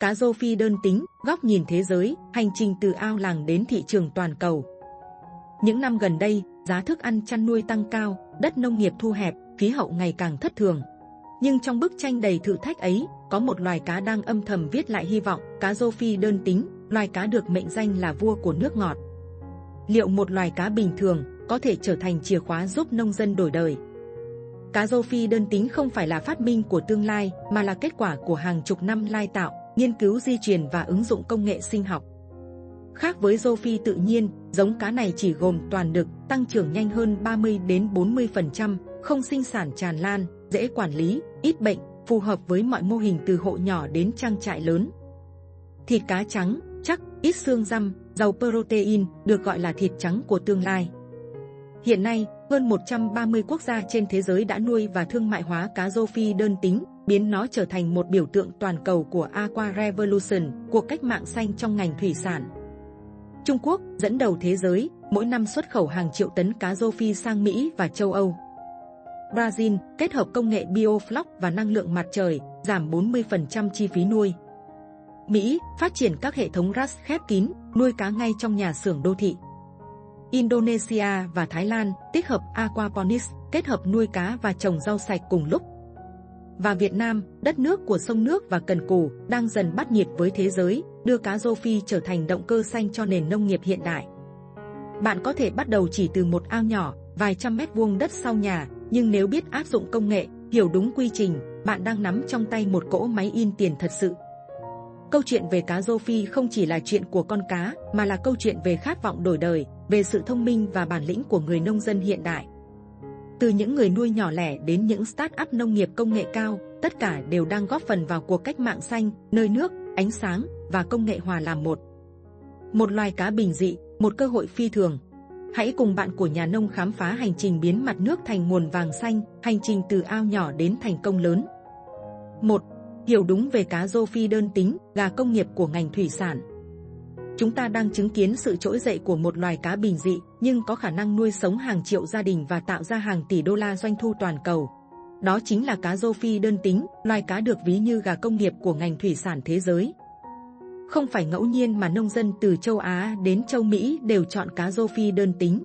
Cá rô phi đơn tính, góc nhìn thế giới, hành trình từ ao làng đến thị trường toàn cầu. Những năm gần đây, giá thức ăn chăn nuôi tăng cao, đất nông nghiệp thu hẹp, khí hậu ngày càng thất thường. Nhưng trong bức tranh đầy thử thách ấy, có một loài cá đang âm thầm viết lại hy vọng, cá rô phi đơn tính, loài cá được mệnh danh là vua của nước ngọt. Liệu một loài cá bình thường có thể trở thành chìa khóa giúp nông dân đổi đời? Cá rô phi đơn tính không phải là phát minh của tương lai, mà là kết quả của hàng chục năm lai tạo, nghiên cứu di truyền và ứng dụng công nghệ sinh học. Khác với rô phi tự nhiên, giống cá này chỉ gồm toàn đực, tăng trưởng nhanh hơn 30 đến 40%, không sinh sản tràn lan, dễ quản lý, ít bệnh, phù hợp với mọi mô hình từ hộ nhỏ đến trang trại lớn. Thịt cá trắng, chắc, ít xương răm, giàu protein, được gọi là thịt trắng của tương lai. Hiện nay, hơn 130 quốc gia trên thế giới đã nuôi và thương mại hóa cá rô phi đơn tính, biến nó trở thành một biểu tượng toàn cầu của Aqua Revolution, cuộc cách mạng xanh trong ngành thủy sản. Trung Quốc dẫn đầu thế giới, mỗi năm xuất khẩu hàng triệu tấn cá rô phi sang Mỹ và châu Âu. Brazil kết hợp công nghệ biofloc và năng lượng mặt trời, giảm 40% chi phí nuôi. Mỹ phát triển các hệ thống RAS khép kín, nuôi cá ngay trong nhà xưởng đô thị. Indonesia và Thái Lan tích hợp aquaponics, kết hợp nuôi cá và trồng rau sạch cùng lúc. Và Việt Nam, đất nước của sông nước và cần cù, đang dần bắt nhịp với thế giới, đưa cá rô phi trở thành động cơ xanh cho nền nông nghiệp hiện đại. Bạn có thể bắt đầu chỉ từ một ao nhỏ, vài trăm mét vuông đất sau nhà, nhưng nếu biết áp dụng công nghệ, hiểu đúng quy trình, bạn đang nắm trong tay một cỗ máy in tiền thật sự. Câu chuyện về cá rô phi không chỉ là chuyện của con cá, mà là câu chuyện về khát vọng đổi đời, về sự thông minh và bản lĩnh của người nông dân hiện đại. Từ những người nuôi nhỏ lẻ đến những start-up nông nghiệp công nghệ cao, tất cả đều đang góp phần vào cuộc cách mạng xanh, nơi nước, ánh sáng và công nghệ hòa làm một. Một loài cá bình dị, một cơ hội phi thường. Hãy cùng bạn của nhà nông khám phá hành trình biến mặt nước thành nguồn vàng xanh, hành trình từ ao nhỏ đến thành công lớn. 1. Hiểu đúng về cá rô phi đơn tính, gà công nghiệp của ngành thủy sản. Chúng ta đang chứng kiến sự trỗi dậy của một loài cá bình dị, nhưng có khả năng nuôi sống hàng triệu gia đình và tạo ra hàng tỷ đô la doanh thu toàn cầu. Đó chính là cá rô phi đơn tính, loài cá được ví như gà công nghiệp của ngành thủy sản thế giới. Không phải ngẫu nhiên mà nông dân từ châu Á đến châu Mỹ đều chọn cá rô phi đơn tính.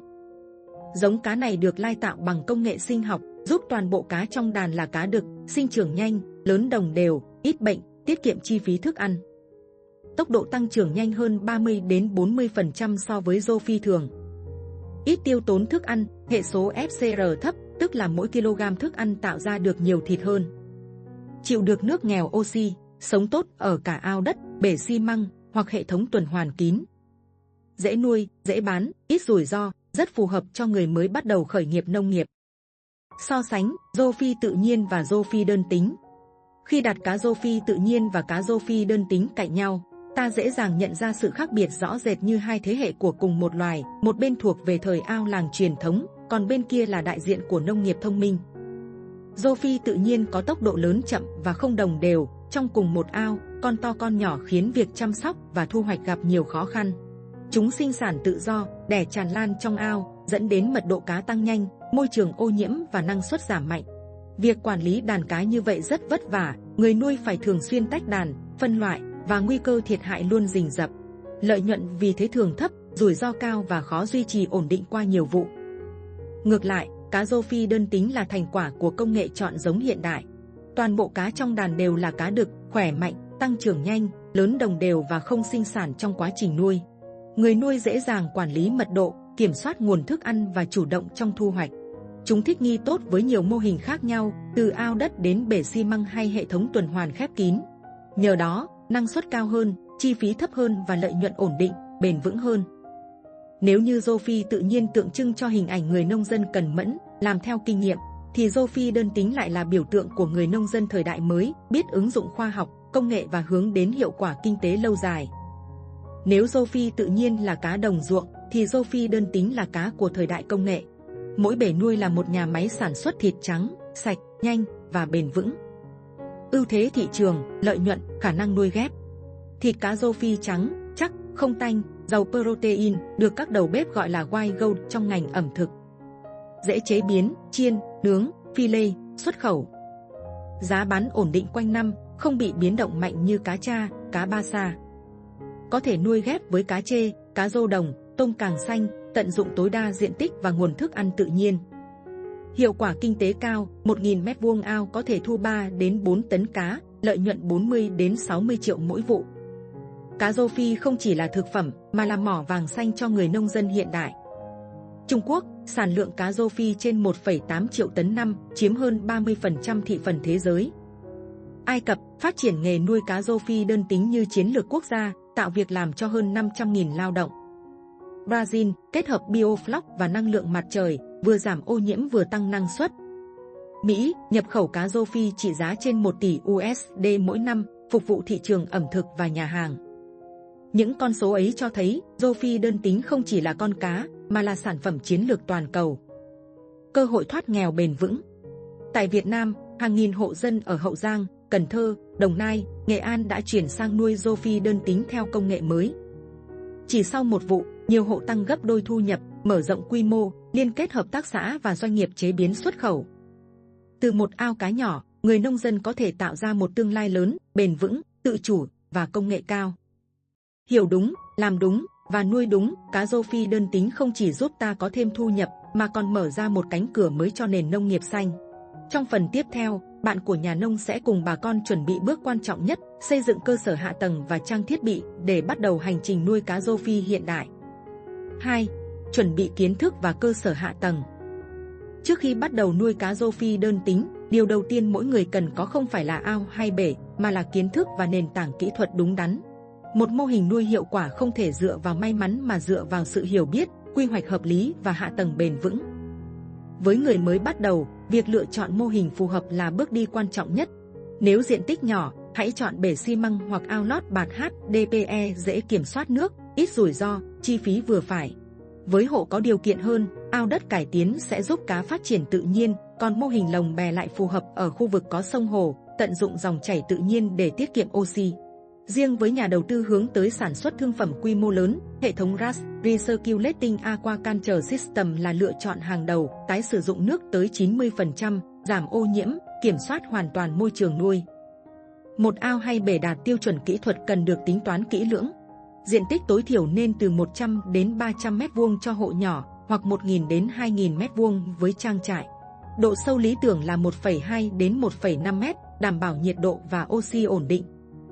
Giống cá này được lai tạo bằng công nghệ sinh học, giúp toàn bộ cá trong đàn là cá đực, sinh trưởng nhanh, lớn đồng đều, ít bệnh, tiết kiệm chi phí thức ăn. Tốc độ tăng trưởng nhanh hơn 30 đến 40% so với rô phi thường. Ít tiêu tốn thức ăn, hệ số FCR thấp, tức là mỗi kg thức ăn tạo ra được nhiều thịt hơn. Chịu được nước nghèo oxy, sống tốt ở cả ao đất, bể xi măng hoặc hệ thống tuần hoàn kín. Dễ nuôi, dễ bán, ít rủi ro, rất phù hợp cho người mới bắt đầu khởi nghiệp nông nghiệp. So sánh rô phi tự nhiên và rô phi đơn tính. Khi đặt cá rô phi tự nhiên và cá rô phi đơn tính cạnh nhau, ta dễ dàng nhận ra sự khác biệt rõ rệt như hai thế hệ của cùng một loài, một bên thuộc về thời ao làng truyền thống, còn bên kia là đại diện của nông nghiệp thông minh. Rô phi tự nhiên có tốc độ lớn chậm và không đồng đều, trong cùng một ao, con to con nhỏ khiến việc chăm sóc và thu hoạch gặp nhiều khó khăn. Chúng sinh sản tự do, đẻ tràn lan trong ao, dẫn đến mật độ cá tăng nhanh, môi trường ô nhiễm và năng suất giảm mạnh. Việc quản lý đàn cá như vậy rất vất vả, người nuôi phải thường xuyên tách đàn, phân loại, và nguy cơ thiệt hại luôn rình rập. Lợi nhuận vì thế thường thấp, rủi ro cao và khó duy trì ổn định qua nhiều vụ. Ngược lại, cá rô phi đơn tính là thành quả của công nghệ chọn giống hiện đại. Toàn bộ cá trong đàn đều là cá đực, khỏe mạnh, tăng trưởng nhanh, lớn đồng đều và không sinh sản trong quá trình nuôi. Người nuôi dễ dàng quản lý mật độ, kiểm soát nguồn thức ăn và chủ động trong thu hoạch. Chúng thích nghi tốt với nhiều mô hình khác nhau, từ ao đất đến bể xi măng hay hệ thống tuần hoàn khép kín. Nhờ đó, năng suất cao hơn, chi phí thấp hơn và lợi nhuận ổn định, bền vững hơn. Nếu như rô phi tự nhiên tượng trưng cho hình ảnh người nông dân cần mẫn, làm theo kinh nghiệm, thì rô phi đơn tính lại là biểu tượng của người nông dân thời đại mới, biết ứng dụng khoa học, công nghệ và hướng đến hiệu quả kinh tế lâu dài. Nếu rô phi tự nhiên là cá đồng ruộng, thì rô phi đơn tính là cá của thời đại công nghệ. Mỗi bể nuôi là một nhà máy sản xuất thịt trắng, sạch, nhanh và bền vững. Ưu thế thị trường, lợi nhuận, khả năng nuôi ghép. Thịt cá rô phi trắng, chắc, không tanh, giàu protein, được các đầu bếp gọi là white gold trong ngành ẩm thực. Dễ chế biến, chiên, nướng, phi lê, xuất khẩu. Giá bán ổn định quanh năm, không bị biến động mạnh như cá tra, cá ba sa. Có thể nuôi ghép với cá trê, cá rô đồng, tôm càng xanh, tận dụng tối đa diện tích và nguồn thức ăn tự nhiên. Hiệu quả kinh tế cao, 1.000 m2 ao có thể thu 3 đến 4 tấn cá, lợi nhuận 40 đến 60 triệu mỗi vụ. Cá rô Phi không chỉ là thực phẩm mà là mỏ vàng xanh cho người nông dân hiện đại. Trung Quốc, sản lượng cá rô Phi trên 1,8 triệu tấn năm, chiếm hơn 30% thị phần thế giới. Ai Cập, phát triển nghề nuôi cá rô Phi đơn tính như chiến lược quốc gia, tạo việc làm cho hơn 500.000 lao động. Brazil, kết hợp biofloc và năng lượng mặt trời, vừa giảm ô nhiễm vừa tăng năng suất. Mỹ, nhập khẩu cá rô Phi trị giá trên 1 tỷ USD mỗi năm, phục vụ thị trường ẩm thực và nhà hàng. Những con số ấy cho thấy, rô Phi đơn tính không chỉ là con cá, mà là sản phẩm chiến lược toàn cầu. Cơ hội thoát nghèo bền vững. Tại Việt Nam, hàng nghìn hộ dân ở Hậu Giang, Cần Thơ, Đồng Nai, Nghệ An đã chuyển sang nuôi rô Phi đơn tính theo công nghệ mới. Chỉ sau một vụ, nhiều hộ tăng gấp đôi thu nhập, mở rộng quy mô, liên kết hợp tác xã và doanh nghiệp chế biến xuất khẩu. Từ một ao cá nhỏ, người nông dân có thể tạo ra một tương lai lớn, bền vững, tự chủ và công nghệ cao. Hiểu đúng, làm đúng và nuôi đúng, cá rô Phi đơn tính không chỉ giúp ta có thêm thu nhập mà còn mở ra một cánh cửa mới cho nền nông nghiệp xanh. Trong phần tiếp theo, bạn của nhà nông sẽ cùng bà con chuẩn bị bước quan trọng nhất, xây dựng cơ sở hạ tầng và trang thiết bị để bắt đầu hành trình nuôi cá rô Phi hiện đại. 2. Chuẩn bị kiến thức và cơ sở hạ tầng. Trước khi bắt đầu nuôi cá rô Phi đơn tính, điều đầu tiên mỗi người cần có không phải là ao hay bể, mà là kiến thức và nền tảng kỹ thuật đúng đắn. Một mô hình nuôi hiệu quả không thể dựa vào may mắn mà dựa vào sự hiểu biết, quy hoạch hợp lý và hạ tầng bền vững. Với người mới bắt đầu, việc lựa chọn mô hình phù hợp là bước đi quan trọng nhất. Nếu diện tích nhỏ, hãy chọn bể xi măng hoặc ao lót bạt HDPE dễ kiểm soát nước, ít rủi ro, chi phí vừa phải. Với hộ có điều kiện hơn, ao đất cải tiến sẽ giúp cá phát triển tự nhiên, còn mô hình lồng bè lại phù hợp ở khu vực có sông hồ, tận dụng dòng chảy tự nhiên để tiết kiệm oxy. Riêng với nhà đầu tư hướng tới sản xuất thương phẩm quy mô lớn, hệ thống RAS Recirculating Aquaculture System là lựa chọn hàng đầu, tái sử dụng nước tới 90%, giảm ô nhiễm, kiểm soát hoàn toàn môi trường nuôi. Một ao hay bể đạt tiêu chuẩn kỹ thuật cần được tính toán kỹ lưỡng. Diện tích tối thiểu nên từ 100 đến 300 m2 cho hộ nhỏ, hoặc 1.000 đến 2.000 m2 với trang trại. Độ sâu lý tưởng là 1,2 đến 1,5 m, đảm bảo nhiệt độ và oxy ổn định.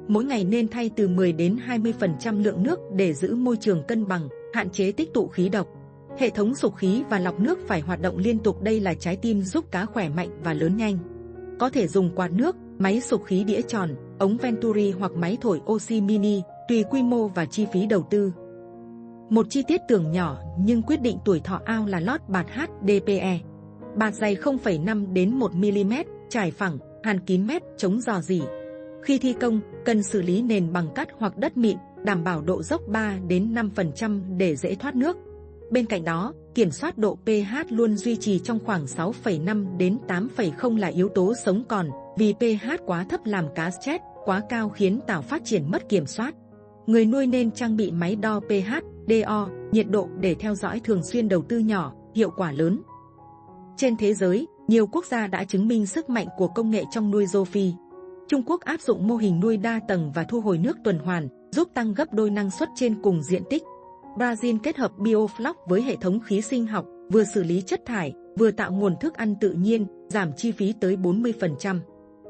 Mỗi ngày nên thay từ 10 đến 20% lượng nước để giữ môi trường cân bằng, hạn chế tích tụ khí độc. Hệ thống sục khí và lọc nước phải hoạt động liên tục, đây là trái tim giúp cá khỏe mạnh và lớn nhanh. Có thể dùng quạt nước, máy sục khí đĩa tròn, ống Venturi hoặc máy thổi oxy mini, tùy quy mô và chi phí đầu tư. Một chi tiết tưởng nhỏ nhưng quyết định tuổi thọ ao là lót bạt HDPE. Bạt dày 0,5 đến 1 mm, trải phẳng, hàn kín mép, chống rò rỉ. Khi thi công, cần xử lý nền bằng cát hoặc đất mịn, đảm bảo độ dốc 3 đến 5% để dễ thoát nước. Bên cạnh đó, kiểm soát độ pH luôn duy trì trong khoảng 6,5 đến 8,0 là yếu tố sống còn, vì pH quá thấp làm cá stress, quá cao khiến tảo phát triển mất kiểm soát. Người nuôi nên trang bị máy đo pH, DO, nhiệt độ để theo dõi thường xuyên, đầu tư nhỏ, hiệu quả lớn. Trên thế giới, nhiều quốc gia đã chứng minh sức mạnh của công nghệ trong nuôi rô Phi. Trung Quốc áp dụng mô hình nuôi đa tầng và thu hồi nước tuần hoàn, giúp tăng gấp đôi năng suất trên cùng diện tích. Brazil kết hợp biofloc với hệ thống khí sinh học, vừa xử lý chất thải, vừa tạo nguồn thức ăn tự nhiên, giảm chi phí tới 40%.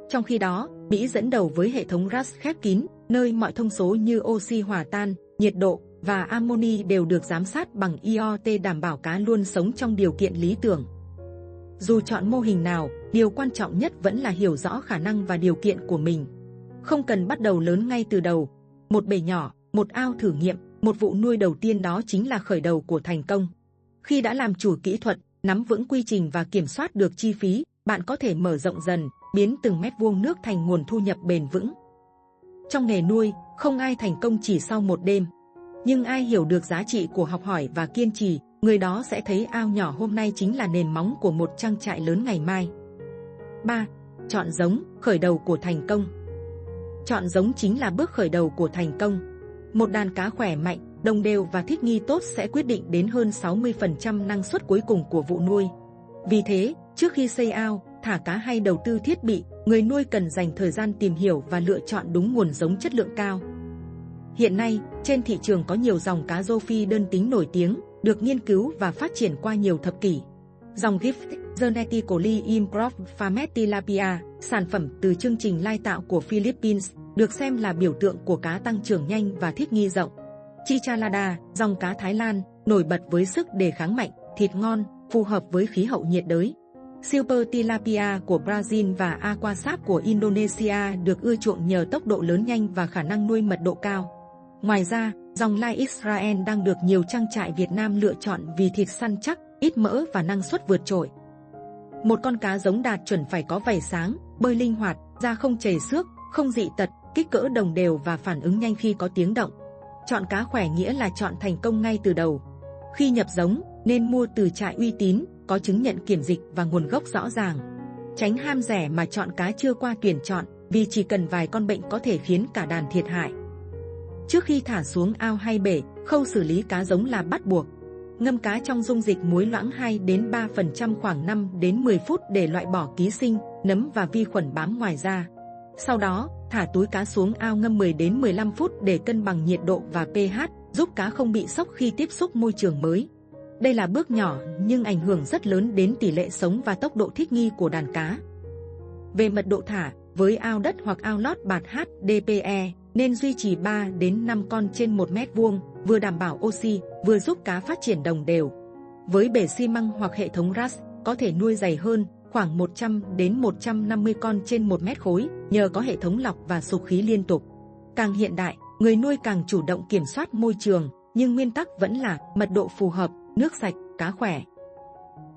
Trong khi đó, Mỹ dẫn đầu với hệ thống RAS khép kín, nơi mọi thông số như oxy hòa tan, nhiệt độ và amoni đều được giám sát bằng IoT, đảm bảo cá luôn sống trong điều kiện lý tưởng. Dù chọn mô hình nào, điều quan trọng nhất vẫn là hiểu rõ khả năng và điều kiện của mình. Không cần bắt đầu lớn ngay từ đầu. Một bể nhỏ, một ao thử nghiệm, một vụ nuôi đầu tiên, đó chính là khởi đầu của thành công. Khi đã làm chủ kỹ thuật, nắm vững quy trình và kiểm soát được chi phí, bạn có thể mở rộng dần, biến từng mét vuông nước thành nguồn thu nhập bền vững. Trong nghề nuôi, không ai thành công chỉ sau một đêm. Nhưng ai hiểu được giá trị của học hỏi và kiên trì, người đó sẽ thấy ao nhỏ hôm nay chính là nền móng của một trang trại lớn ngày mai. 3. Chọn giống, khởi đầu của thành công. Chọn giống chính là bước khởi đầu của thành công. Một đàn cá khỏe mạnh, đồng đều và thích nghi tốt sẽ quyết định đến hơn 60% năng suất cuối cùng của vụ nuôi. Vì thế, trước khi xây ao, thả cá hay đầu tư thiết bị, người nuôi cần dành thời gian tìm hiểu và lựa chọn đúng nguồn giống chất lượng cao. Hiện nay, trên thị trường có nhiều dòng cá rô phi đơn tính nổi tiếng, được nghiên cứu và phát triển qua nhiều thập kỷ. Dòng Gift Genetically Improved Farmed Tilapia, sản phẩm từ chương trình lai tạo của Philippines, được xem là biểu tượng của cá tăng trưởng nhanh và thích nghi rộng. Chichalada, dòng cá Thái Lan, nổi bật với sức đề kháng mạnh, thịt ngon, phù hợp với khí hậu nhiệt đới. Super Tilapia của Brazil và Aquasap của Indonesia được ưa chuộng nhờ tốc độ lớn nhanh và khả năng nuôi mật độ cao. Ngoài ra, dòng lai Israel đang được nhiều trang trại Việt Nam lựa chọn vì thịt săn chắc, ít mỡ và năng suất vượt trội. Một con cá giống đạt chuẩn phải có vảy sáng, bơi linh hoạt, da không chảy xước, không dị tật, kích cỡ đồng đều và phản ứng nhanh khi có tiếng động. Chọn cá khỏe nghĩa là chọn thành công ngay từ đầu. Khi nhập giống, nên mua từ trại uy tín, có chứng nhận kiểm dịch và nguồn gốc rõ ràng. Tránh ham rẻ mà chọn cá chưa qua tuyển chọn, vì chỉ cần vài con bệnh có thể khiến cả đàn thiệt hại. Trước khi thả xuống ao hay bể, khâu xử lý cá giống là bắt buộc. Ngâm cá trong dung dịch muối loãng 2 đến 3% khoảng 5 đến 10 phút để loại bỏ ký sinh, nấm và vi khuẩn bám ngoài da. Sau đó, thả túi cá xuống ao ngâm 10 đến 15 phút để cân bằng nhiệt độ và pH, giúp cá không bị sốc khi tiếp xúc môi trường mới. Đây là bước nhỏ nhưng ảnh hưởng rất lớn đến tỷ lệ sống và tốc độ thích nghi của đàn cá. Về mật độ thả, với ao đất hoặc ao lót bạt HDPE, nên duy trì 3 đến 5 con trên 1 mét vuông, vừa đảm bảo oxy, vừa giúp cá phát triển đồng đều. Với bể xi măng hoặc hệ thống RAS, có thể nuôi dày hơn, khoảng 100 đến 150 con trên 1 mét khối, nhờ có hệ thống lọc và sục khí liên tục. Càng hiện đại, người nuôi càng chủ động kiểm soát môi trường, nhưng nguyên tắc vẫn là mật độ phù hợp, nước sạch, cá khỏe.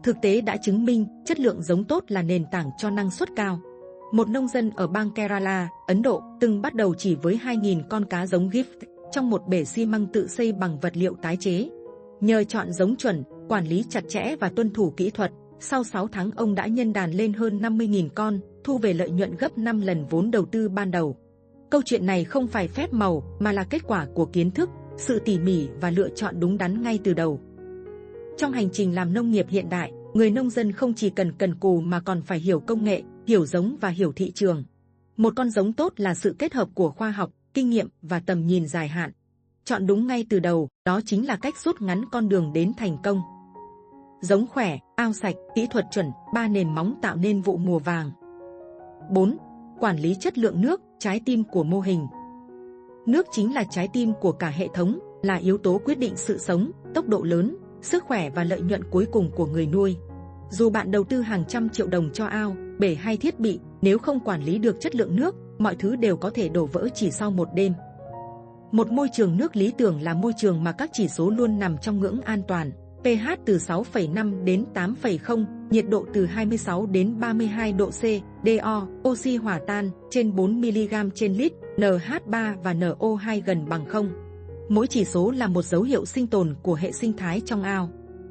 Thực tế đã chứng minh, chất lượng giống tốt là nền tảng cho năng suất cao. Một nông dân ở bang Kerala, Ấn Độ, từng bắt đầu chỉ với 2.000 con cá giống Gift, trong một bể xi măng tự xây bằng vật liệu tái chế. Nhờ chọn giống chuẩn, quản lý chặt chẽ và tuân thủ kỹ thuật, sau 6 tháng ông đã nhân đàn lên hơn 50.000 con, thu về lợi nhuận gấp 5 lần vốn đầu tư ban đầu. Câu chuyện này không phải phép màu, mà là kết quả của kiến thức, sự tỉ mỉ và lựa chọn đúng đắn ngay từ đầu. Trong hành trình làm nông nghiệp hiện đại, người nông dân không chỉ cần cù mà còn phải hiểu công nghệ, hiểu giống và hiểu thị trường. Một con giống tốt là sự kết hợp của khoa học, kinh nghiệm và tầm nhìn dài hạn. Chọn đúng ngay từ đầu, đó chính là cách rút ngắn con đường đến thành công. Giống khỏe, ao sạch, kỹ thuật chuẩn, 3 nền móng tạo nên vụ mùa vàng. 4. Quản lý chất lượng nước, trái tim của mô hình. Nước chính là trái tim của cả hệ thống, là yếu tố quyết định sự sống, tốc độ lớn, sức khỏe và lợi nhuận cuối cùng của người nuôi. Dù bạn đầu tư hàng trăm triệu đồng cho ao, bể hay thiết bị, nếu không quản lý được chất lượng nước, mọi thứ đều có thể đổ vỡ chỉ sau một đêm. Một môi trường nước lý tưởng là môi trường mà các chỉ số luôn nằm trong ngưỡng an toàn. pH từ 6,5 đến 8,0, nhiệt độ từ 26 đến 32 độ C, DO, oxy hòa tan, trên 4 mg trên lít, NH3 và NO2 gần bằng 0. Mỗi chỉ số là một dấu hiệu sinh tồn của hệ sinh thái trong ao.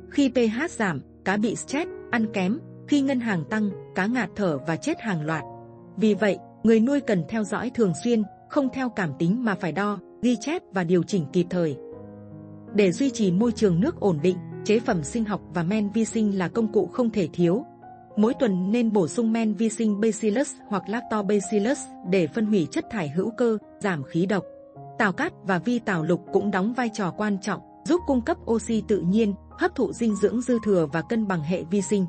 Khi pH giảm, cá bị stress, ăn kém, khi ngân hàng tăng, cá ngạt thở và chết hàng loạt. Vì vậy, người nuôi cần theo dõi thường xuyên, không theo cảm tính mà phải đo, ghi chép và điều chỉnh kịp thời. Để duy trì môi trường nước ổn định, chế phẩm sinh học và men vi sinh là công cụ không thể thiếu. Mỗi tuần nên bổ sung men vi sinh Bacillus hoặc Lactobacillus để phân hủy chất thải hữu cơ, giảm khí độc. Tảo cát và vi tảo lục cũng đóng vai trò quan trọng, giúp cung cấp oxy tự nhiên, hấp thụ dinh dưỡng dư thừa và cân bằng hệ vi sinh.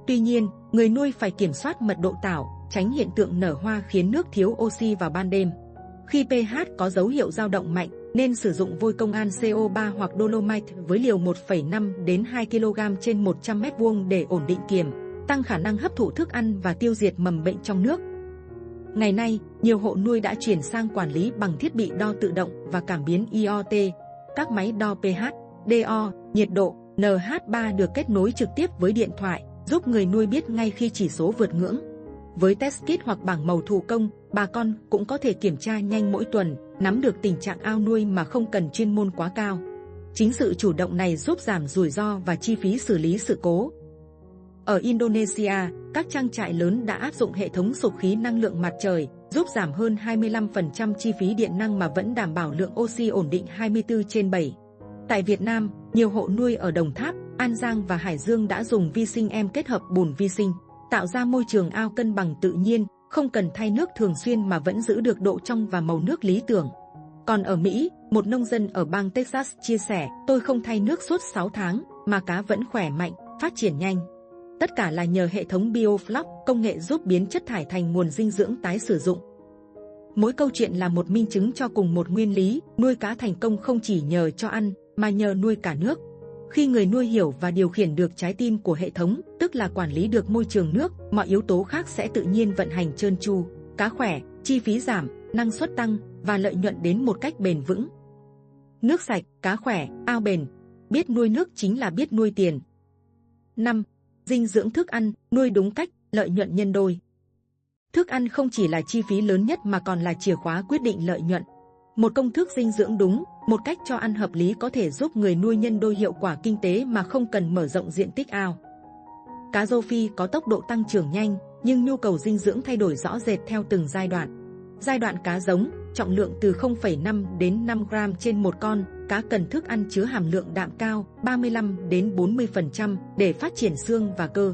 Tuy nhiên, người nuôi phải kiểm soát mật độ tảo, tránh hiện tượng nở hoa khiến nước thiếu oxy vào ban đêm. Khi pH có dấu hiệu dao động mạnh, nên sử dụng vôi công an CO3 hoặc Dolomite với liều 1,5 đến 2 kg trên 100 m2 để ổn định kiềm, tăng khả năng hấp thụ thức ăn và tiêu diệt mầm bệnh trong nước. Ngày nay, nhiều hộ nuôi đã chuyển sang quản lý bằng thiết bị đo tự động và cảm biến IoT. Các máy đo pH, DO, nhiệt độ, NH3 được kết nối trực tiếp với điện thoại, giúp người nuôi biết ngay khi chỉ số vượt ngưỡng. Với test kit hoặc bảng màu thủ công, bà con cũng có thể kiểm tra nhanh mỗi tuần, nắm được tình trạng ao nuôi mà không cần chuyên môn quá cao. Chính sự chủ động này giúp giảm rủi ro và chi phí xử lý sự cố. Ở Indonesia, các trang trại lớn đã áp dụng hệ thống sục khí năng lượng mặt trời, giúp giảm hơn 25% chi phí điện năng mà vẫn đảm bảo lượng oxy ổn định 24/7. Tại Việt Nam, nhiều hộ nuôi ở Đồng Tháp, An Giang và Hải Dương đã dùng vi sinh em kết hợp bùn vi sinh, tạo ra môi trường ao cân bằng tự nhiên, không cần thay nước thường xuyên mà vẫn giữ được độ trong và màu nước lý tưởng. Còn ở Mỹ, một nông dân ở bang Texas chia sẻ, tôi không thay nước suốt 6 tháng, mà cá vẫn khỏe mạnh, phát triển nhanh. Tất cả là nhờ hệ thống BioFloc, công nghệ giúp biến chất thải thành nguồn dinh dưỡng tái sử dụng. Mỗi câu chuyện là một minh chứng cho cùng một nguyên lý, nuôi cá thành công không chỉ nhờ cho ăn, mà nhờ nuôi cả nước. Khi người nuôi hiểu và điều khiển được trái tim của hệ thống, tức là quản lý được môi trường nước, mọi yếu tố khác sẽ tự nhiên vận hành trơn tru. Cá khỏe, chi phí giảm, năng suất tăng và lợi nhuận đến một cách bền vững. Nước sạch, cá khỏe, ao bền. Biết nuôi nước chính là biết nuôi tiền. 5. Dinh dưỡng thức ăn, nuôi đúng cách, lợi nhuận nhân đôi. Thức ăn không chỉ là chi phí lớn nhất mà còn là chìa khóa quyết định lợi nhuận. Một công thức dinh dưỡng đúng, một cách cho ăn hợp lý có thể giúp người nuôi nhân đôi hiệu quả kinh tế mà không cần mở rộng diện tích ao. Cá rô Phi có tốc độ tăng trưởng nhanh, nhưng nhu cầu dinh dưỡng thay đổi rõ rệt theo từng giai đoạn. Giai đoạn cá giống, trọng lượng từ 0,5 đến 5 gram trên một con, cá cần thức ăn chứa hàm lượng đạm cao, 35 đến 40% để phát triển xương và cơ.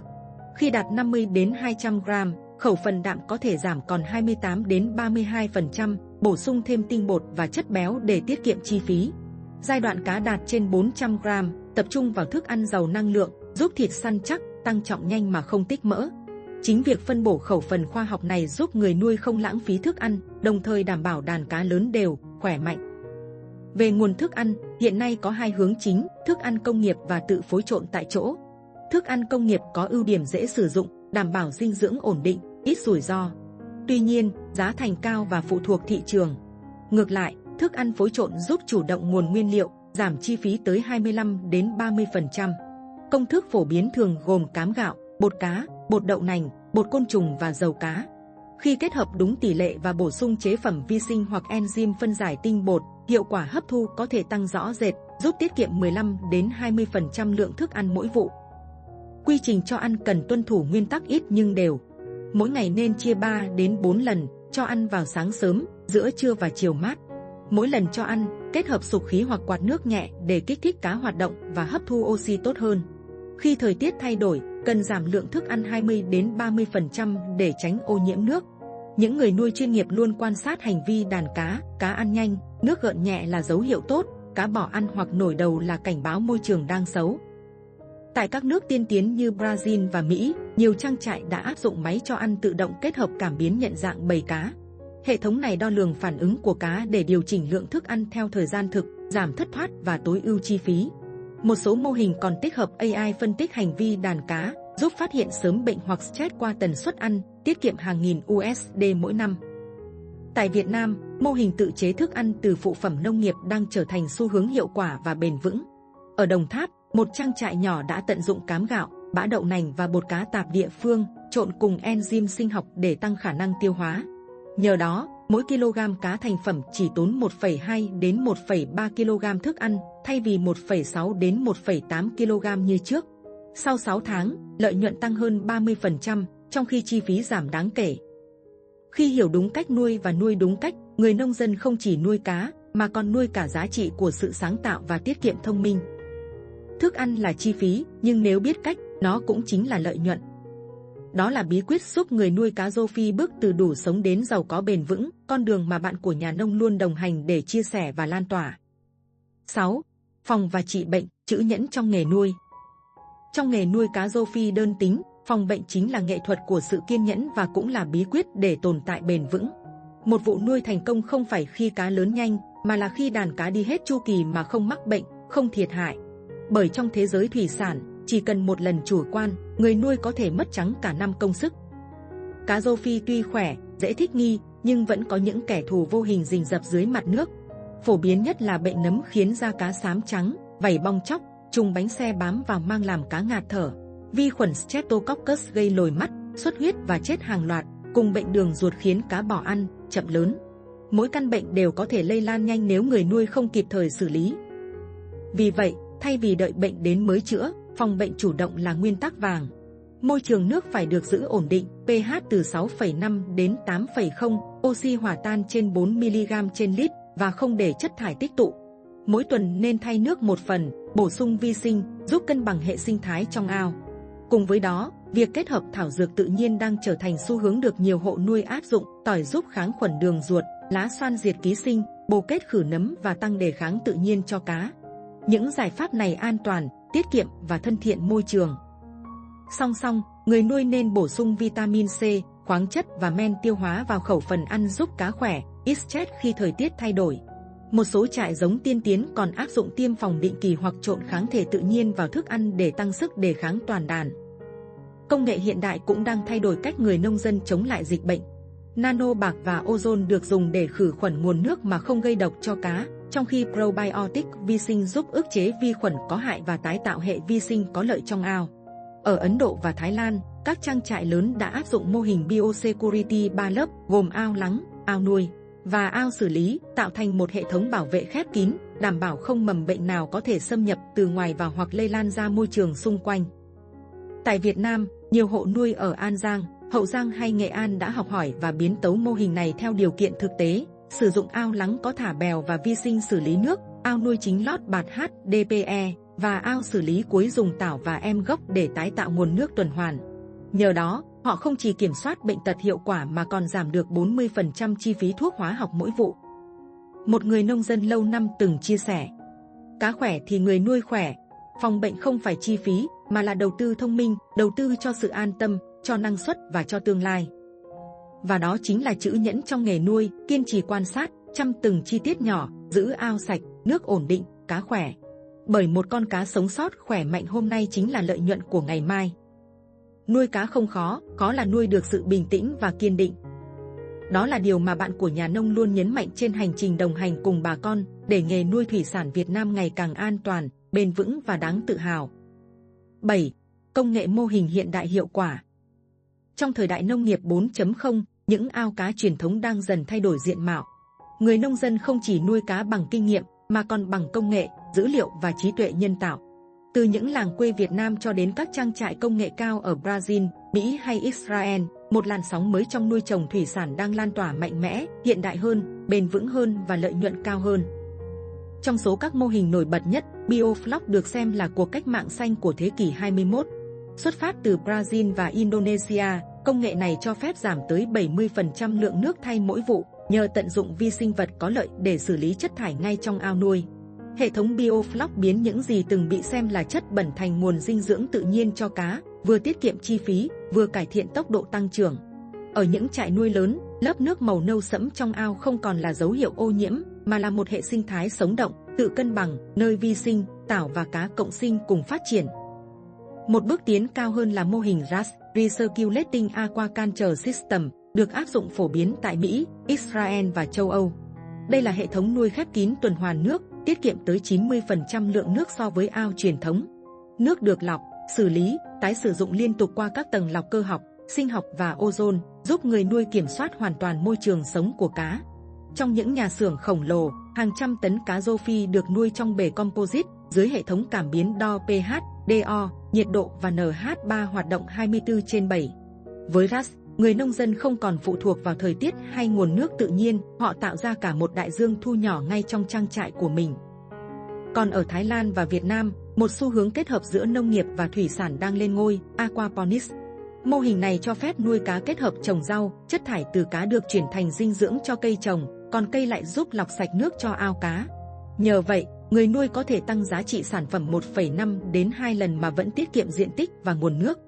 Khi đạt 50 đến 200 gram, khẩu phần đạm có thể giảm còn 28 đến 32%, bổ sung thêm tinh bột và chất béo để tiết kiệm chi phí. Giai đoạn cá đạt trên 400 gram, tập trung vào thức ăn giàu năng lượng, giúp thịt săn chắc, tăng trọng nhanh mà không tích mỡ. Chính việc phân bổ khẩu phần khoa học này giúp người nuôi không lãng phí thức ăn, đồng thời đảm bảo đàn cá lớn đều, khỏe mạnh. Về nguồn thức ăn, hiện nay có hai hướng chính, thức ăn công nghiệp và tự phối trộn tại chỗ. Thức ăn công nghiệp có ưu điểm dễ sử dụng, đảm bảo dinh dưỡng ổn định, ít rủi ro. Tuy nhiên, giá thành cao và phụ thuộc thị trường. Ngược lại, thức ăn phối trộn giúp chủ động nguồn nguyên liệu, giảm chi phí tới 25 đến 30%. Công thức phổ biến thường gồm cám gạo, bột cá, bột đậu nành, bột côn trùng và dầu cá. Khi kết hợp đúng tỷ lệ và bổ sung chế phẩm vi sinh hoặc enzyme phân giải tinh bột, hiệu quả hấp thu có thể tăng rõ rệt, giúp tiết kiệm 15 đến 20% lượng thức ăn mỗi vụ. Quy trình cho ăn cần tuân thủ nguyên tắc ít nhưng đều. Mỗi ngày nên chia 3 đến 4 lần, cho ăn vào sáng sớm, giữa trưa và chiều mát. Mỗi lần cho ăn, kết hợp sục khí hoặc quạt nước nhẹ để kích thích cá hoạt động và hấp thu oxy tốt hơn. Khi thời tiết thay đổi, cần giảm lượng thức ăn 20 đến 30% để tránh ô nhiễm nước. Những người nuôi chuyên nghiệp luôn quan sát hành vi đàn cá ăn nhanh, nước gợn nhẹ là dấu hiệu tốt, cá bỏ ăn hoặc nổi đầu là cảnh báo môi trường đang xấu. Tại các nước tiên tiến như Brazil và Mỹ, nhiều trang trại đã áp dụng máy cho ăn tự động kết hợp cảm biến nhận dạng bầy cá. Hệ thống này đo lường phản ứng của cá để điều chỉnh lượng thức ăn theo thời gian thực, giảm thất thoát và tối ưu chi phí. Một số mô hình còn tích hợp AI phân tích hành vi đàn cá, giúp phát hiện sớm bệnh hoặc stress qua tần suất ăn, tiết kiệm hàng nghìn USD mỗi năm. Tại Việt Nam, mô hình tự chế thức ăn từ phụ phẩm nông nghiệp đang trở thành xu hướng hiệu quả và bền vững. Ở Đồng Tháp, một trang trại nhỏ đã tận dụng cám gạo, bã đậu nành và bột cá tạp địa phương, trộn cùng enzyme sinh học để tăng khả năng tiêu hóa. Nhờ đó, mỗi kg cá thành phẩm chỉ tốn 1,2 đến 1,3 kg thức ăn, thay vì 1,6 đến 1,8 kg như trước. Sau 6 tháng, lợi nhuận tăng hơn 30%, trong khi chi phí giảm đáng kể. Khi hiểu đúng cách nuôi và nuôi đúng cách, người nông dân không chỉ nuôi cá, mà còn nuôi cả giá trị của sự sáng tạo và tiết kiệm thông minh. Thức ăn là chi phí, nhưng nếu biết cách, nó cũng chính là lợi nhuận. Đó là bí quyết giúp người nuôi cá rô Phi bước từ đủ sống đến giàu có bền vững, con đường mà bạn của nhà nông luôn đồng hành để chia sẻ và lan tỏa. 6. Phòng và trị bệnh, chữ nhẫn trong nghề nuôi. Trong nghề nuôi cá rô Phi đơn tính, phòng bệnh chính là nghệ thuật của sự kiên nhẫn và cũng là bí quyết để tồn tại bền vững. Một vụ nuôi thành công không phải khi cá lớn nhanh, mà là khi đàn cá đi hết chu kỳ mà không mắc bệnh, không thiệt hại. Bởi trong thế giới thủy sản, chỉ cần một lần chủ quan, người nuôi có thể mất trắng cả năm công sức. Cá rô Phi tuy khỏe, dễ thích nghi, nhưng vẫn có những kẻ thù vô hình rình rập dưới mặt nước. Phổ biến nhất là bệnh nấm khiến da cá xám trắng, vảy bong tróc, trùng bánh xe bám vào mang làm cá ngạt thở. Vi khuẩn Streptococcus gây lồi mắt, xuất huyết và chết hàng loạt, cùng bệnh đường ruột khiến cá bỏ ăn, chậm lớn. Mỗi căn bệnh đều có thể lây lan nhanh nếu người nuôi không kịp thời xử lý. Vì vậy, thay vì đợi bệnh đến mới chữa, phòng bệnh chủ động là nguyên tắc vàng. Môi trường nước phải được giữ ổn định, pH từ 6,5 đến 8,0, oxy hòa tan trên 4 mg trên lít và không để chất thải tích tụ. Mỗi tuần nên thay nước một phần, bổ sung vi sinh, giúp cân bằng hệ sinh thái trong ao. Cùng với đó, việc kết hợp thảo dược tự nhiên đang trở thành xu hướng được nhiều hộ nuôi áp dụng, tỏi giúp kháng khuẩn đường ruột, lá xoan diệt ký sinh, bồ kết khử nấm và tăng đề kháng tự nhiên cho cá. Những giải pháp này an toàn, tiết kiệm và thân thiện môi trường. Song song, người nuôi nên bổ sung vitamin C, khoáng chất và men tiêu hóa vào khẩu phần ăn giúp cá khỏe, ít stress khi thời tiết thay đổi. Một số trại giống tiên tiến còn áp dụng tiêm phòng định kỳ hoặc trộn kháng thể tự nhiên vào thức ăn để tăng sức đề kháng toàn đàn. Công nghệ hiện đại cũng đang thay đổi cách người nông dân chống lại dịch bệnh. Nano bạc và ozone được dùng để khử khuẩn nguồn nước mà không gây độc cho cá, trong khi probiotic vi sinh giúp ức chế vi khuẩn có hại và tái tạo hệ vi sinh có lợi trong ao. Ở Ấn Độ và Thái Lan, các trang trại lớn đã áp dụng mô hình biosecurity 3 lớp gồm ao lắng, ao nuôi và ao xử lý, tạo thành một hệ thống bảo vệ khép kín, đảm bảo không mầm bệnh nào có thể xâm nhập từ ngoài vào hoặc lây lan ra môi trường xung quanh. Tại Việt Nam, nhiều hộ nuôi ở An Giang, Hậu Giang hay Nghệ An đã học hỏi và biến tấu mô hình này theo điều kiện thực tế, sử dụng ao lắng có thả bèo và vi sinh xử lý nước, ao nuôi chính lót bạt HDPE và ao xử lý cuối dùng tảo và em gốc để tái tạo nguồn nước tuần hoàn. Nhờ đó, họ không chỉ kiểm soát bệnh tật hiệu quả mà còn giảm được 40% chi phí thuốc hóa học mỗi vụ. Một người nông dân lâu năm từng chia sẻ, cá khỏe thì người nuôi khỏe, phòng bệnh không phải chi phí mà là đầu tư thông minh, đầu tư cho sự an tâm, cho năng suất và cho tương lai. Và đó chính là chữ nhẫn trong nghề nuôi, kiên trì quan sát, chăm từng chi tiết nhỏ, giữ ao sạch, nước ổn định, cá khỏe. Bởi một con cá sống sót khỏe mạnh hôm nay chính là lợi nhuận của ngày mai. Nuôi cá không khó, khó là nuôi được sự bình tĩnh và kiên định. Đó là điều mà bạn của nhà nông luôn nhấn mạnh trên hành trình đồng hành cùng bà con, để nghề nuôi thủy sản Việt Nam ngày càng an toàn, bền vững và đáng tự hào. 7. Công nghệ mô hình hiện đại hiệu quả. Trong thời đại nông nghiệp 4.0, những ao cá truyền thống đang dần thay đổi diện mạo. Người nông dân không chỉ nuôi cá bằng kinh nghiệm, mà còn bằng công nghệ, dữ liệu và trí tuệ nhân tạo. Từ những làng quê Việt Nam cho đến các trang trại công nghệ cao ở Brazil, Mỹ hay Israel, một làn sóng mới trong nuôi trồng thủy sản đang lan tỏa mạnh mẽ, hiện đại hơn, bền vững hơn và lợi nhuận cao hơn. Trong số các mô hình nổi bật nhất, BioFloc được xem là cuộc cách mạng xanh của thế kỷ 21. Xuất phát từ Brazil và Indonesia, công nghệ này cho phép giảm tới 70% lượng nước thay mỗi vụ, nhờ tận dụng vi sinh vật có lợi để xử lý chất thải ngay trong ao nuôi. Hệ thống BioFloc biến những gì từng bị xem là chất bẩn thành nguồn dinh dưỡng tự nhiên cho cá, vừa tiết kiệm chi phí, vừa cải thiện tốc độ tăng trưởng. Ở những trại nuôi lớn, lớp nước màu nâu sẫm trong ao không còn là dấu hiệu ô nhiễm, mà là một hệ sinh thái sống động, tự cân bằng, nơi vi sinh, tảo và cá cộng sinh cùng phát triển. Một bước tiến cao hơn là mô hình RAS, Recirculating Aquaculture System, được áp dụng phổ biến tại Mỹ, Israel và châu Âu. Đây là hệ thống nuôi khép kín tuần hoàn nước, tiết kiệm tới 90% lượng nước so với ao truyền thống. Nước được lọc, xử lý, tái sử dụng liên tục qua các tầng lọc cơ học, sinh học và ozone, giúp người nuôi kiểm soát hoàn toàn môi trường sống của cá. Trong những nhà xưởng khổng lồ, hàng trăm tấn cá rô phi được nuôi trong bể composite, dưới hệ thống cảm biến đo pH, DO, nhiệt độ và NH3 hoạt động 24/7. Với RAS, người nông dân không còn phụ thuộc vào thời tiết hay nguồn nước tự nhiên, họ tạo ra cả một đại dương thu nhỏ ngay trong trang trại của mình. Còn ở Thái Lan và Việt Nam, một xu hướng kết hợp giữa nông nghiệp và thủy sản đang lên ngôi, aquaponics. Mô hình này cho phép nuôi cá kết hợp trồng rau, chất thải từ cá được chuyển thành dinh dưỡng cho cây trồng, còn cây lại giúp lọc sạch nước cho ao cá. Nhờ vậy, người nuôi có thể tăng giá trị sản phẩm 1,5 đến 2 lần mà vẫn tiết kiệm diện tích và nguồn nước.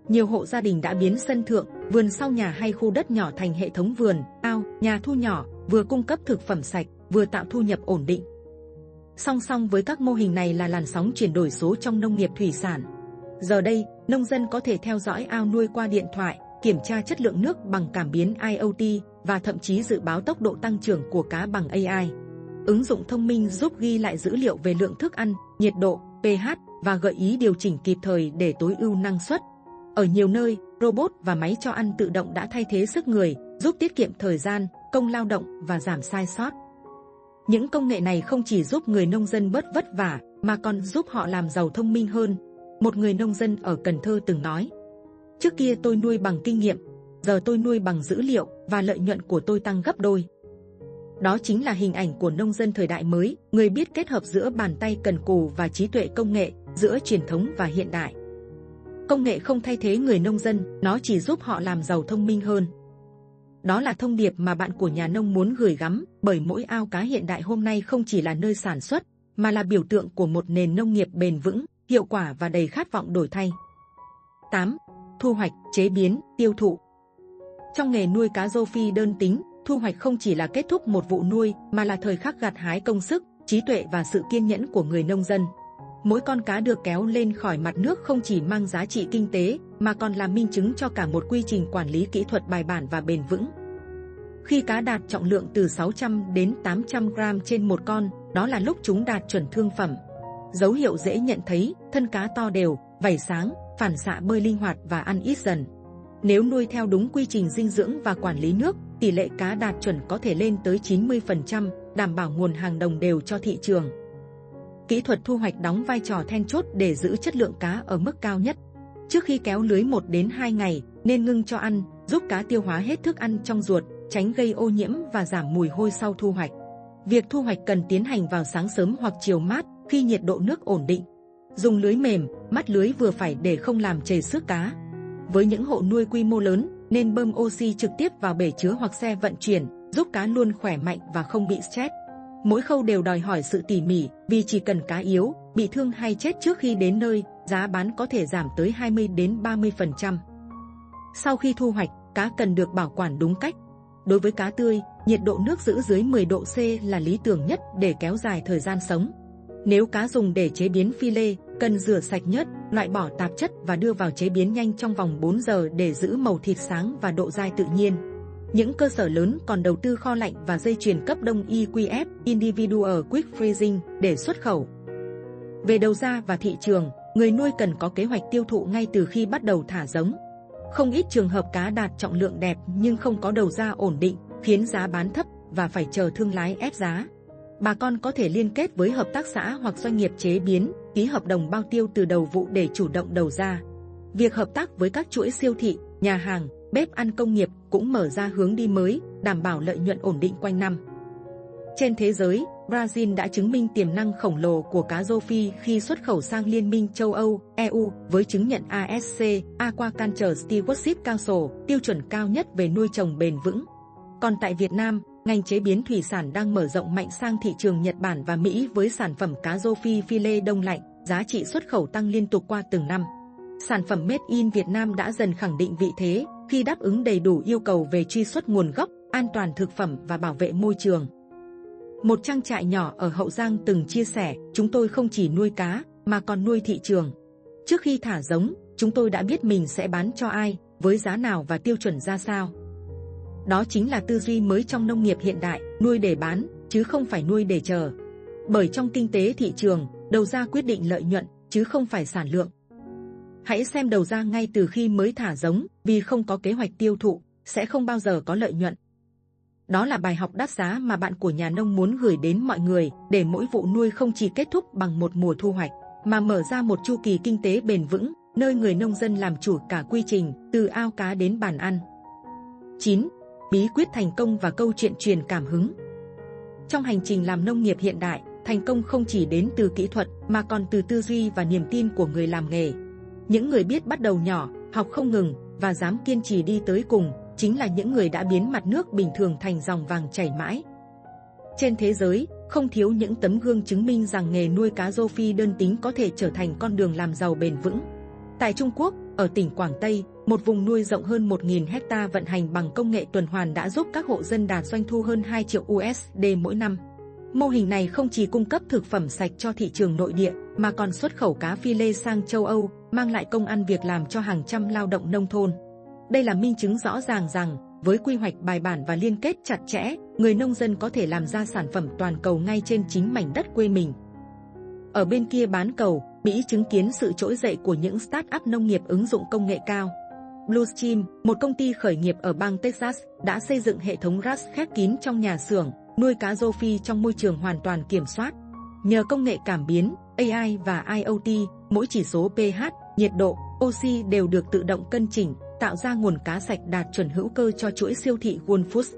Nhiều hộ gia đình đã biến sân thượng, vườn sau nhà hay khu đất nhỏ thành hệ thống vườn, ao, nhà thu nhỏ, vừa cung cấp thực phẩm sạch, vừa tạo thu nhập ổn định. Song song với các mô hình này là làn sóng chuyển đổi số trong nông nghiệp thủy sản. Giờ đây, nông dân có thể theo dõi ao nuôi qua điện thoại, kiểm tra chất lượng nước bằng cảm biến IoT và thậm chí dự báo tốc độ tăng trưởng của cá bằng AI. Ứng dụng thông minh giúp ghi lại dữ liệu về lượng thức ăn, nhiệt độ, pH và gợi ý điều chỉnh kịp thời để tối ưu năng suất. Ở nhiều nơi, robot và máy cho ăn tự động đã thay thế sức người, giúp tiết kiệm thời gian, công lao động và giảm sai sót. Những công nghệ này không chỉ giúp người nông dân bớt vất vả, mà còn giúp họ làm giàu thông minh hơn. Một người nông dân ở Cần Thơ từng nói: "Trước kia tôi nuôi bằng kinh nghiệm, giờ tôi nuôi bằng dữ liệu và lợi nhuận của tôi tăng gấp đôi." Đó chính là hình ảnh của nông dân thời đại mới, người biết kết hợp giữa bàn tay cần cù và trí tuệ công nghệ, giữa truyền thống và hiện đại. Công nghệ không thay thế người nông dân, nó chỉ giúp họ làm giàu thông minh hơn. Đó là thông điệp mà bạn của nhà nông muốn gửi gắm, bởi mỗi ao cá hiện đại hôm nay không chỉ là nơi sản xuất, mà là biểu tượng của một nền nông nghiệp bền vững, hiệu quả và đầy khát vọng đổi thay. 8. Thu hoạch, chế biến, tiêu thụ. Trong nghề nuôi cá rô phi đơn tính, thu hoạch không chỉ là kết thúc một vụ nuôi, mà là thời khắc gặt hái công sức, trí tuệ và sự kiên nhẫn của người nông dân. Mỗi con cá được kéo lên khỏi mặt nước không chỉ mang giá trị kinh tế, mà còn là minh chứng cho cả một quy trình quản lý kỹ thuật bài bản và bền vững. Khi cá đạt trọng lượng từ 600 đến 800 gram trên một con, đó là lúc chúng đạt chuẩn thương phẩm. Dấu hiệu dễ nhận thấy, thân cá to đều, vảy sáng, phản xạ bơi linh hoạt và ăn ít dần. Nếu nuôi theo đúng quy trình dinh dưỡng và quản lý nước, tỷ lệ cá đạt chuẩn có thể lên tới 90%, đảm bảo nguồn hàng đồng đều cho thị trường. Kỹ thuật thu hoạch đóng vai trò then chốt để giữ chất lượng cá ở mức cao nhất. Trước khi kéo lưới 1 đến 2 ngày, nên ngưng cho ăn, giúp cá tiêu hóa hết thức ăn trong ruột, tránh gây ô nhiễm và giảm mùi hôi sau thu hoạch. Việc thu hoạch cần tiến hành vào sáng sớm hoặc chiều mát, khi nhiệt độ nước ổn định. Dùng lưới mềm, mắt lưới vừa phải để không làm trầy xước cá. Với những hộ nuôi quy mô lớn, nên bơm oxy trực tiếp vào bể chứa hoặc xe vận chuyển, giúp cá luôn khỏe mạnh và không bị stress. Mỗi khâu đều đòi hỏi sự tỉ mỉ, vì chỉ cần cá yếu, bị thương hay chết trước khi đến nơi, giá bán có thể giảm tới 20 đến 30%. Sau khi thu hoạch, cá cần được bảo quản đúng cách. Đối với cá tươi, nhiệt độ nước giữ dưới 10 độ C là lý tưởng nhất để kéo dài thời gian sống. Nếu cá dùng để chế biến phi lê, cần rửa sạch nhớt, loại bỏ tạp chất và đưa vào chế biến nhanh trong vòng 4 giờ để giữ màu thịt sáng và độ dai tự nhiên. Những cơ sở lớn còn đầu tư kho lạnh và dây chuyền cấp đông IQF Individual Quick Freezing để xuất khẩu. Về đầu ra và thị trường, người nuôi cần có kế hoạch tiêu thụ ngay từ khi bắt đầu thả giống. Không ít trường hợp cá đạt trọng lượng đẹp nhưng không có đầu ra ổn định, khiến giá bán thấp và phải chờ thương lái ép giá. Bà con có thể liên kết với hợp tác xã hoặc doanh nghiệp chế biến, ký hợp đồng bao tiêu từ đầu vụ để chủ động đầu ra. Việc hợp tác với các chuỗi siêu thị, nhà hàng, bếp ăn công nghiệp cũng mở ra hướng đi mới, đảm bảo lợi nhuận ổn định quanh năm. Trên thế giới, Brazil đã chứng minh tiềm năng khổng lồ của cá rô phi khi xuất khẩu sang Liên minh châu Âu, EU, với chứng nhận ASC, Aquaculture Stewardship Council, tiêu chuẩn cao nhất về nuôi trồng bền vững. Còn tại Việt Nam, ngành chế biến thủy sản đang mở rộng mạnh sang thị trường Nhật Bản và Mỹ với sản phẩm cá rô phi phi lê đông lạnh, giá trị xuất khẩu tăng liên tục qua từng năm. Sản phẩm Made in Việt Nam đã dần khẳng định vị thế khi đáp ứng đầy đủ yêu cầu về truy xuất nguồn gốc, an toàn thực phẩm và bảo vệ môi trường. Một trang trại nhỏ ở Hậu Giang từng chia sẻ, chúng tôi không chỉ nuôi cá, mà còn nuôi thị trường. Trước khi thả giống, chúng tôi đã biết mình sẽ bán cho ai, với giá nào và tiêu chuẩn ra sao. Đó chính là tư duy mới trong nông nghiệp hiện đại, nuôi để bán, chứ không phải nuôi để chờ. Bởi trong kinh tế thị trường, đầu ra quyết định lợi nhuận, chứ không phải sản lượng. Hãy xem đầu ra ngay từ khi mới thả giống, vì không có kế hoạch tiêu thụ, sẽ không bao giờ có lợi nhuận. Đó là bài học đắt giá mà bạn của nhà nông muốn gửi đến mọi người, để mỗi vụ nuôi không chỉ kết thúc bằng một mùa thu hoạch, mà mở ra một chu kỳ kinh tế bền vững, nơi người nông dân làm chủ cả quy trình, từ ao cá đến bàn ăn. 9. Bí quyết thành công và câu chuyện truyền cảm hứng. Trong hành trình làm nông nghiệp hiện đại, thành công không chỉ đến từ kỹ thuật, mà còn từ tư duy và niềm tin của người làm nghề. Những người biết bắt đầu nhỏ, học không ngừng, và dám kiên trì đi tới cùng, chính là những người đã biến mặt nước bình thường thành dòng vàng chảy mãi. Trên thế giới, không thiếu những tấm gương chứng minh rằng nghề nuôi cá rô phi đơn tính có thể trở thành con đường làm giàu bền vững. Tại Trung Quốc, ở tỉnh Quảng Tây, một vùng nuôi rộng hơn 1.000 hecta vận hành bằng công nghệ tuần hoàn đã giúp các hộ dân đạt doanh thu hơn 2 triệu USD mỗi năm. Mô hình này không chỉ cung cấp thực phẩm sạch cho thị trường nội địa, mà còn xuất khẩu cá phi lê sang châu Âu, mang lại công ăn việc làm cho hàng trăm lao động nông thôn. Đây là minh chứng rõ ràng rằng, với quy hoạch bài bản và liên kết chặt chẽ, người nông dân có thể làm ra sản phẩm toàn cầu ngay trên chính mảnh đất quê mình. Ở bên kia bán cầu, Mỹ chứng kiến sự trỗi dậy của những start-up nông nghiệp ứng dụng công nghệ cao. Bluestream, một công ty khởi nghiệp ở bang Texas, đã xây dựng hệ thống RAS khép kín trong nhà xưởng, nuôi cá rô phi trong môi trường hoàn toàn kiểm soát. Nhờ công nghệ cảm biến, AI và IoT, mỗi chỉ số pH, nhiệt độ, oxy đều được tự động cân chỉnh, tạo ra nguồn cá sạch đạt chuẩn hữu cơ cho chuỗi siêu thị Whole Foods.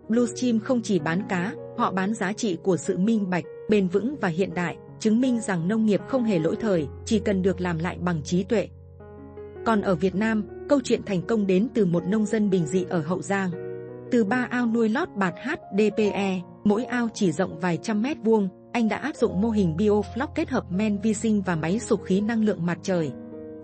Bluestream không chỉ bán cá, họ bán giá trị của sự minh bạch, bền vững và hiện đại, chứng minh rằng nông nghiệp không hề lỗi thời, chỉ cần được làm lại bằng trí tuệ. Còn ở Việt Nam, câu chuyện thành công đến từ một nông dân bình dị ở Hậu Giang. Từ 3 ao nuôi lót bạt HDPE, mỗi ao chỉ rộng vài trăm mét vuông, anh đã áp dụng mô hình BioFloc kết hợp men vi sinh và máy sục khí năng lượng mặt trời.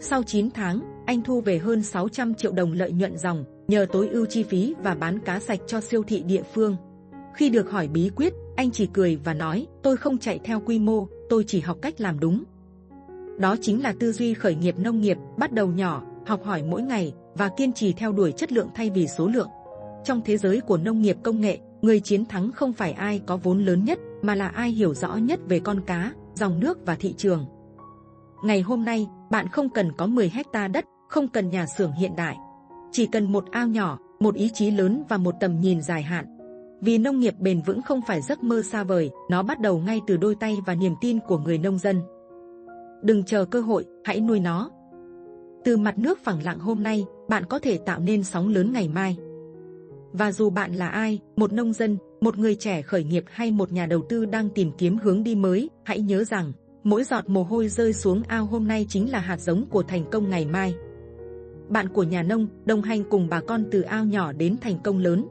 Sau 9 tháng, anh thu về hơn 600 triệu đồng lợi nhuận ròng, nhờ tối ưu chi phí và bán cá sạch cho siêu thị địa phương. Khi được hỏi bí quyết, anh chỉ cười và nói, tôi không chạy theo quy mô, tôi chỉ học cách làm đúng. Đó chính là tư duy khởi nghiệp nông nghiệp, bắt đầu nhỏ, học hỏi mỗi ngày và kiên trì theo đuổi chất lượng thay vì số lượng. Trong thế giới của nông nghiệp công nghệ, người chiến thắng không phải ai có vốn lớn nhất, mà là ai hiểu rõ nhất về con cá, dòng nước và thị trường. Ngày hôm nay, bạn không cần có 10 hecta đất, không cần nhà xưởng hiện đại. Chỉ cần một ao nhỏ, một ý chí lớn và một tầm nhìn dài hạn. Vì nông nghiệp bền vững không phải giấc mơ xa vời, nó bắt đầu ngay từ đôi tay và niềm tin của người nông dân. Đừng chờ cơ hội, hãy nuôi nó. Từ mặt nước phẳng lặng hôm nay, bạn có thể tạo nên sóng lớn ngày mai. Và dù bạn là ai, một nông dân, một người trẻ khởi nghiệp hay một nhà đầu tư đang tìm kiếm hướng đi mới, hãy nhớ rằng, mỗi giọt mồ hôi rơi xuống ao hôm nay chính là hạt giống của thành công ngày mai. Bạn của nhà nông, đồng hành cùng bà con từ ao nhỏ đến thành công lớn.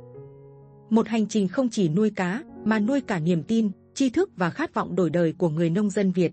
Một hành trình không chỉ nuôi cá, mà nuôi cả niềm tin, tri thức và khát vọng đổi đời của người nông dân Việt.